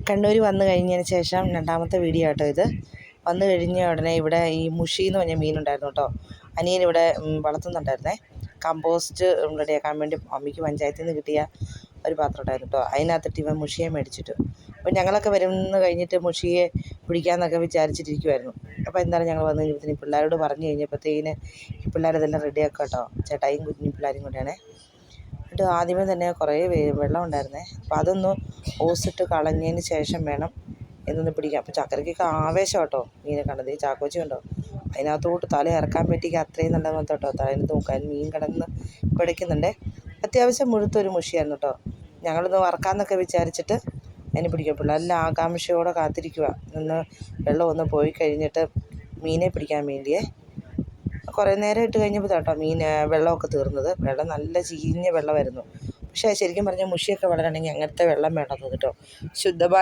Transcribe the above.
കണ്ണൂർ വന്നു കഴിഞ്ഞതിന് ശേഷം രണ്ടാമത്തെ വീഡിയോ കേട്ടോ ഇത്. വന്നു കഴിഞ്ഞ ഉടനെ ഇവിടെ ഈ മുഷി എന്ന് പറഞ്ഞ മീനുണ്ടായിരുന്നു കേട്ടോ. അനിയൻ ഇവിടെ വളർത്തുന്നുണ്ടായിരുന്നേ. കമ്പോസ്റ്റ് റെഡിയാക്കാൻ വേണ്ടി അമ്മയ്ക്ക് പഞ്ചായത്തിൽ നിന്ന് കിട്ടിയ ഒരു പാത്രം ഉണ്ടായിരുന്നു കേട്ടോ. അതിനകത്തിട്ട് ഇവൻ മുഷിയെ മേടിച്ചിട്ട്, അപ്പോൾ ഞങ്ങളൊക്കെ വരുന്ന കഴിഞ്ഞിട്ട് മുഷിയെ പിടിക്കാമെന്നൊക്കെ വിചാരിച്ചിട്ടിരിക്കുമായിരുന്നു. അപ്പോൾ എന്താണ് ഞങ്ങൾ വന്നു കഴിഞ്ഞപ്പോഴത്തേന് പിള്ളേരോട് പറഞ്ഞു കഴിഞ്ഞപ്പോഴത്തേന് ഈ പിള്ളേരതെല്ലാം റെഡിയാക്കാം കേട്ടോ. ചേട്ടായും കുഞ്ഞു പിള്ളേരും കൂടെയാണേ. എന്നിട്ട് ആദ്യമേ തന്നെ കുറേ വെള്ളം ഉണ്ടായിരുന്നേ. അപ്പോൾ അതൊന്ന് ഓസിട്ട് കളഞ്ഞതിന് ശേഷം വേണം എന്നൊന്ന് പിടിക്കാം. അപ്പോൾ ചക്കരയ്ക്കൊക്കെ ആവേശം കേട്ടോ മീനെ കണ്ടത്. ഈ ചാക്കോച്ചി ഉണ്ടോ, അതിനകത്തോട്ട് തല ഇറക്കാൻ പറ്റിക്ക് അത്രയും നല്ല മൊത്തം കേട്ടോ. തലേന്ന് നോക്കാൻ മീൻ കിടന്ന് പിടയ്ക്കുന്നുണ്ടേ. അത്യാവശ്യം മുഴുത്തൊരു മുഷിയായിരുന്നു കേട്ടോ. ഞങ്ങളിന്ന് വറക്കാമെന്നൊക്കെ വിചാരിച്ചിട്ട് അതിന് പിടിക്കും. പിള്ളേരെല്ലാം ആകാംക്ഷയോടെ കാത്തിരിക്കുക നിന്ന് വെള്ളം ഒന്ന് പോയി കഴിഞ്ഞിട്ട് മീനെ പിടിക്കാൻ വേണ്ടിയേ. കുറേ നേരം ഇട്ട് കഴിഞ്ഞപ്പോൾ കേട്ടോ വെള്ളമൊക്കെ തീർന്നത്. വെള്ളം നല്ല ചീഞ്ഞ വെള്ളമായിരുന്നു. പക്ഷേ ശരിക്കും പറഞ്ഞാൽ മുഷിയൊക്കെ വളരണമെങ്കിൽ അങ്ങനത്തെ വെള്ളം വേണം കേട്ടോ. ശുദ്ധമായ